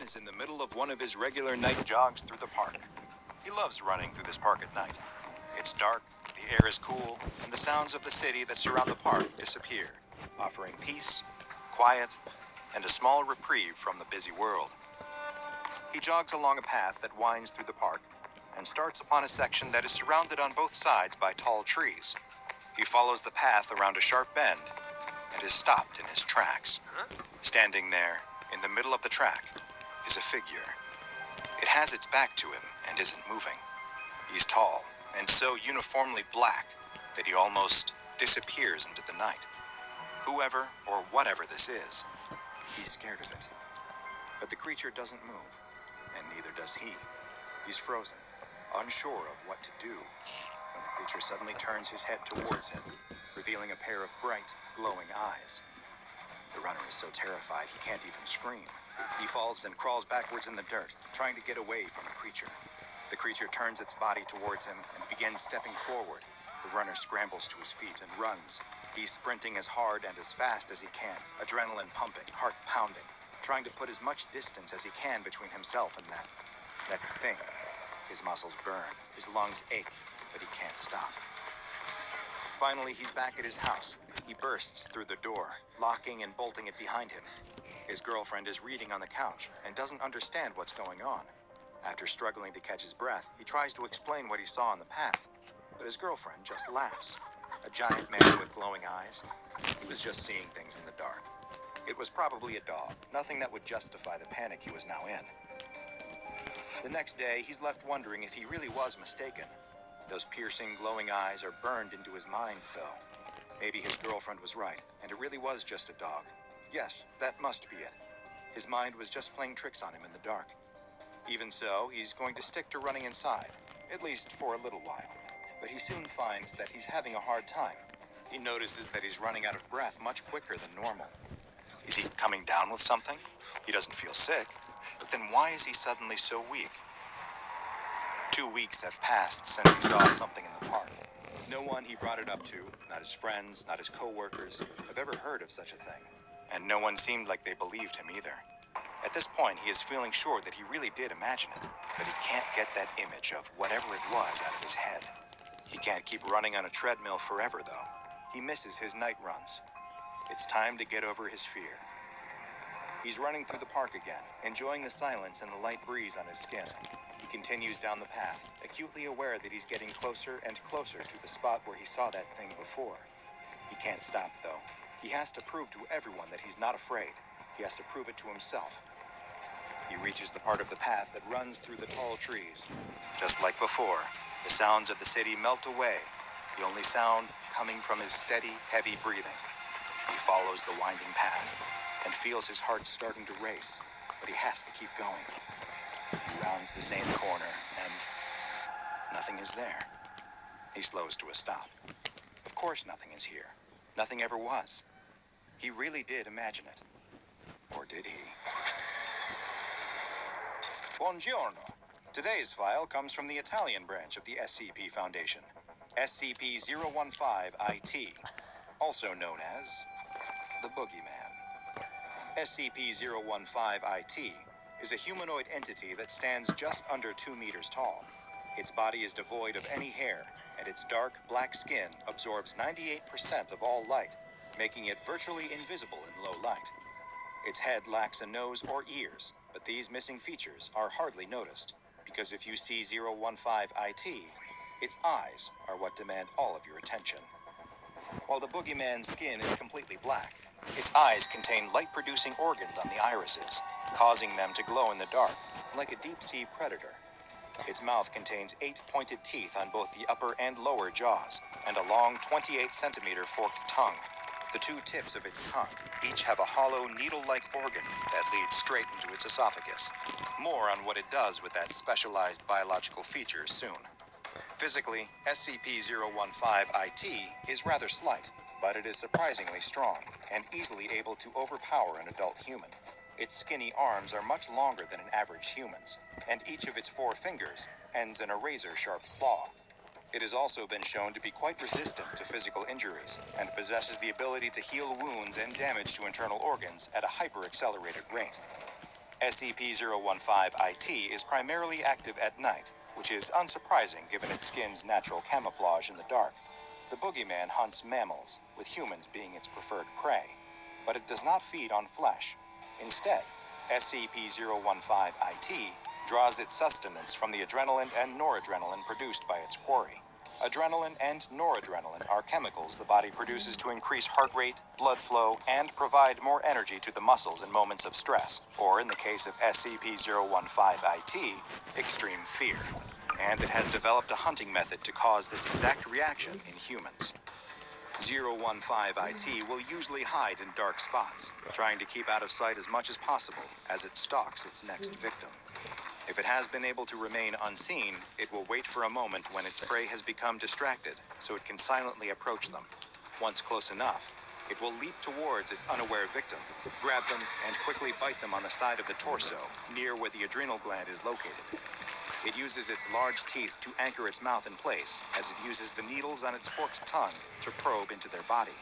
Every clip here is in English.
is in the middle of one of his regular night jogs through the park. He loves running through this park at night. It's dark, the air is cool, and the sounds of the city that surround the park disappear, offering peace, quiet, and a small reprieve from the busy world. He jogs along a path that winds through the park and starts upon a section that is surrounded on both sides by tall trees. He follows the path around a sharp bend and is stopped in his tracks. Standing there, in the middle of the track, is a figure. It has its back to him and isn't moving. He's tall and so uniformly black that he almost disappears into the night. Whoever or whatever this is, he's scared of it. But the creature doesn't move, and neither does he. He's frozen, unsure of what to do, when the creature suddenly turns his head towards him, revealing a pair of bright, glowing eyes. The runner is so terrified he can't even scream. He falls and crawls backwards in the dirt, trying to get away from the creature. The creature turns its body towards him and begins stepping forward. The runner scrambles to his feet and runs. He's sprinting as hard and as fast as he can, adrenaline pumping, heart pounding, trying to put as much distance as he can between himself and that thing. His muscles burn, his lungs ache, but he can't stop. Finally, he's back at his house. He bursts through the door, locking and bolting it behind him. His girlfriend is reading on the couch and doesn't understand what's going on. After struggling to catch his breath, he tries to explain what he saw on the path, but his girlfriend just laughs. A giant man with glowing eyes. He was just seeing things in the dark. It was probably a dog, nothing that would justify the panic he was now in. The next day, he's left wondering if he really was mistaken. Those piercing, glowing eyes are burned into his mind, though. Maybe his girlfriend was right, and it really was just a dog. Yes, that must be it. His mind was just playing tricks on him in the dark. Even so, he's going to stick to running inside, at least for a little while. But he soon finds that he's having a hard time. He notices that he's running out of breath much quicker than normal. Is he coming down with something? He doesn't feel sick, but then why is he suddenly so weak? 2 weeks have passed since he saw something in the park. No one he brought it up to, not his friends, not his co-workers, have ever heard of such a thing. And no one seemed like they believed him either. At this point, he is feeling sure that he really did imagine it, but he can't get that image of whatever it was out of his head. He can't keep running on a treadmill forever, though. He misses his night runs. It's time to get over his fear. He's running through the park again, enjoying the silence and the light breeze on his skin. He continues down the path, acutely aware that he's getting closer and closer to the spot where he saw that thing before. He can't stop, though. He has to prove to everyone that he's not afraid. He has to prove it to himself. He reaches the part of the path that runs through the tall trees. Just like before, the sounds of the city melt away, the only sound coming from his steady, heavy breathing. He follows the winding path and feels his heart starting to race, but he has to keep going. He rounds the same corner, and nothing is there. He slows to a stop. Of course nothing is here. Nothing ever was. He really did imagine it. Or did he? Buongiorno. Today's file comes from the Italian branch of the SCP Foundation, SCP-015-IT, also known as the Boogeyman. SCP-015-IT is a humanoid entity that stands just under 2 meters tall. Its body is devoid of any hair, and its dark, black skin absorbs 98% of all light, making it virtually invisible in low light. Its head lacks a nose or ears, but these missing features are hardly noticed, because if you see 015-IT, its eyes are what demand all of your attention. While the Boogeyman's skin is completely black, its eyes contain light-producing organs on the irises, causing them to glow in the dark, like a deep-sea predator. Its mouth contains 8 pointed teeth on both the upper and lower jaws, and a long 28-centimeter forked tongue. The 2 tips of its tongue each have a hollow, needle-like organ that leads straight into its esophagus. More on what it does with that specialized biological feature soon. Physically, SCP-015-IT is rather slight, but it is surprisingly strong and easily able to overpower an adult human. Its skinny arms are much longer than an average human's, and each of its 4 fingers ends in a razor-sharp claw. It has also been shown to be quite resistant to physical injuries and possesses the ability to heal wounds and damage to internal organs at a hyper-accelerated rate. SCP-015-IT is primarily active at night, which is unsurprising given its skin's natural camouflage in the dark. The boogeyman hunts mammals, with humans being its preferred prey, but it does not feed on flesh. Instead, SCP-015-IT draws its sustenance from the adrenaline and noradrenaline produced by its quarry. Adrenaline and noradrenaline are chemicals the body produces to increase heart rate, blood flow, and provide more energy to the muscles in moments of stress, or in the case of SCP-015-IT, extreme fear. And it has developed a hunting method to cause this exact reaction in humans. 015-IT will usually hide in dark spots, trying to keep out of sight as much as possible as it stalks its next victim. If it has been able to remain unseen, it will wait for a moment when its prey has become distracted, so it can silently approach them. Once close enough, it will leap towards its unaware victim, grab them, and quickly bite them on the side of the torso, near where the adrenal gland is located. It uses its large teeth to anchor its mouth in place, as it uses the needles on its forked tongue to probe into their body.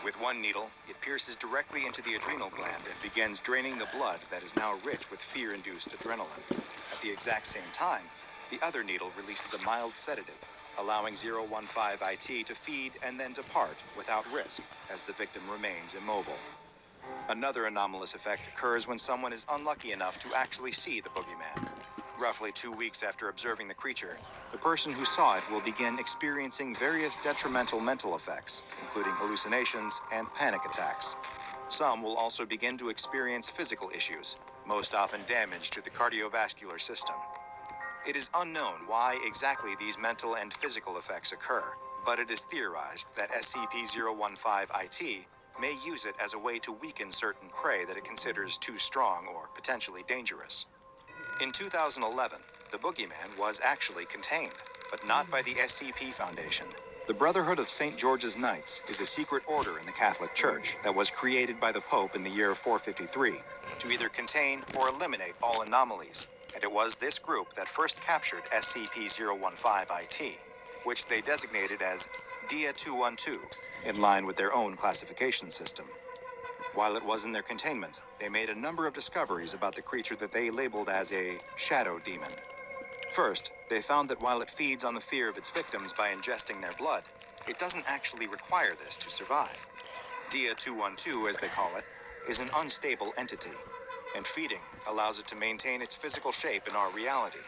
With one needle, it pierces directly into the adrenal gland and begins draining the blood that is now rich with fear-induced adrenaline. At the exact same time, the other needle releases a mild sedative, allowing 015-IT to feed and then depart without risk, as the victim remains immobile. Another anomalous effect occurs when someone is unlucky enough to actually see the boogeyman. Roughly 2 weeks after observing the creature, the person who saw it will begin experiencing various detrimental mental effects, including hallucinations and panic attacks. Some will also begin to experience physical issues, most often damage to the cardiovascular system. It is unknown why exactly these mental and physical effects occur, but it is theorized that SCP-015-IT may use it as a way to weaken certain prey that it considers too strong or potentially dangerous. In 2011, the boogeyman was actually contained, but not by the SCP Foundation. The Brotherhood of St. George's Knights is a secret order in the Catholic Church that was created by the Pope in the year 453 to either contain or eliminate all anomalies, and it was this group that first captured SCP-015-IT, which they designated as Dia 212, in line with their own classification system. While it was in their containment, they made a number of discoveries about the creature that they labeled as a shadow demon. First, they found that while it feeds on the fear of its victims by ingesting their blood, it doesn't actually require this to survive. Dia 212, as they call it, is an unstable entity, and feeding allows it to maintain its physical shape in our reality.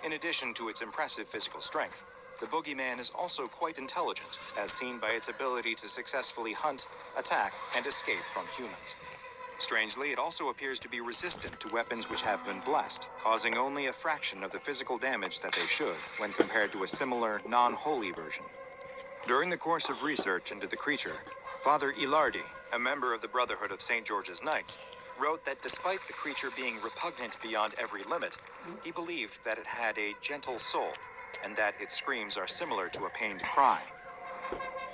In addition to its impressive physical strength, the boogeyman is also quite intelligent, as seen by its ability to successfully hunt, attack, and escape from humans. Strangely, it also appears to be resistant to weapons which have been blessed, causing only a fraction of the physical damage that they should when compared to a similar, non-holy version. During the course of research into the creature, Father Ilardi, a member of the Brotherhood of St. George's Knights, wrote that despite the creature being repugnant beyond every limit, he believed that it had a gentle soul, and that its screams are similar to a pained cry.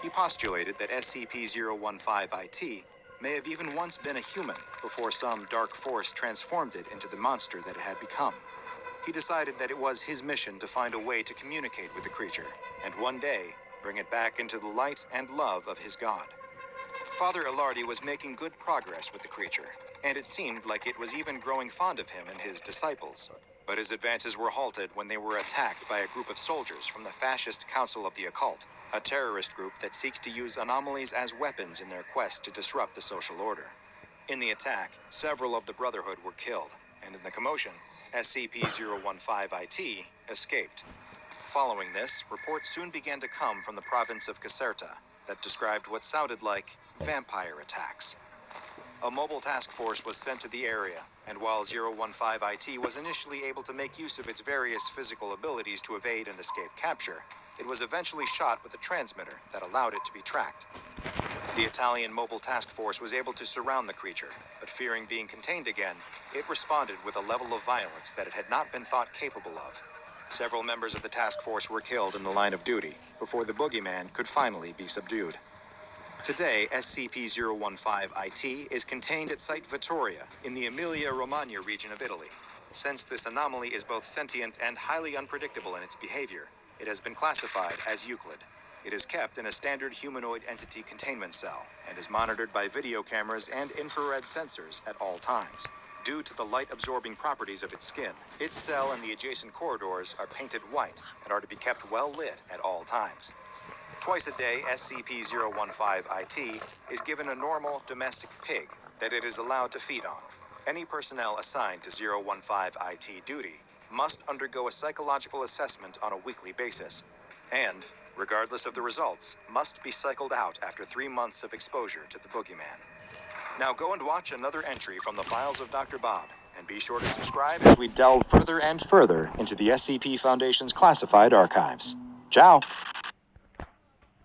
He postulated that SCP-015-IT may have even once been a human before some dark force transformed it into the monster that it had become. He decided that it was his mission to find a way to communicate with the creature, and one day, bring it back into the light and love of his God. Father Ilardi was making good progress with the creature, and it seemed like it was even growing fond of him and his disciples. But his advances were halted when they were attacked by a group of soldiers from the Fascist Council of the Occult, a terrorist group that seeks to use anomalies as weapons in their quest to disrupt the social order. In the attack, several of the Brotherhood were killed, and in the commotion, SCP-015-IT escaped. Following this, reports soon began to come from the province of Caserta that described what sounded like vampire attacks. A mobile task force was sent to the area, and while 015-IT was initially able to make use of its various physical abilities to evade and escape capture, it was eventually shot with a transmitter that allowed it to be tracked. The Italian mobile task force was able to surround the creature, but fearing being contained again, it responded with a level of violence that it had not been thought capable of. Several members of the task force were killed in the line of duty before the boogeyman could finally be subdued. Today, SCP-015-IT is contained at Site Vittoria in the Emilia-Romagna region of Italy. Since this anomaly is both sentient and highly unpredictable in its behavior, it has been classified as Euclid. It is kept in a standard humanoid entity containment cell and is monitored by video cameras and infrared sensors at all times. Due to the light-absorbing properties of its skin, its cell and the adjacent corridors are painted white and are to be kept well lit at all times. Twice a day, SCP-015-IT is given a normal domestic pig that it is allowed to feed on. Any personnel assigned to 015-IT duty must undergo a psychological assessment on a weekly basis, and, regardless of the results, must be cycled out after 3 months of exposure to the boogeyman. Now go and watch another entry from the files of Dr. Bob, and be sure to subscribe as we delve further and further into the SCP Foundation's classified archives. Ciao!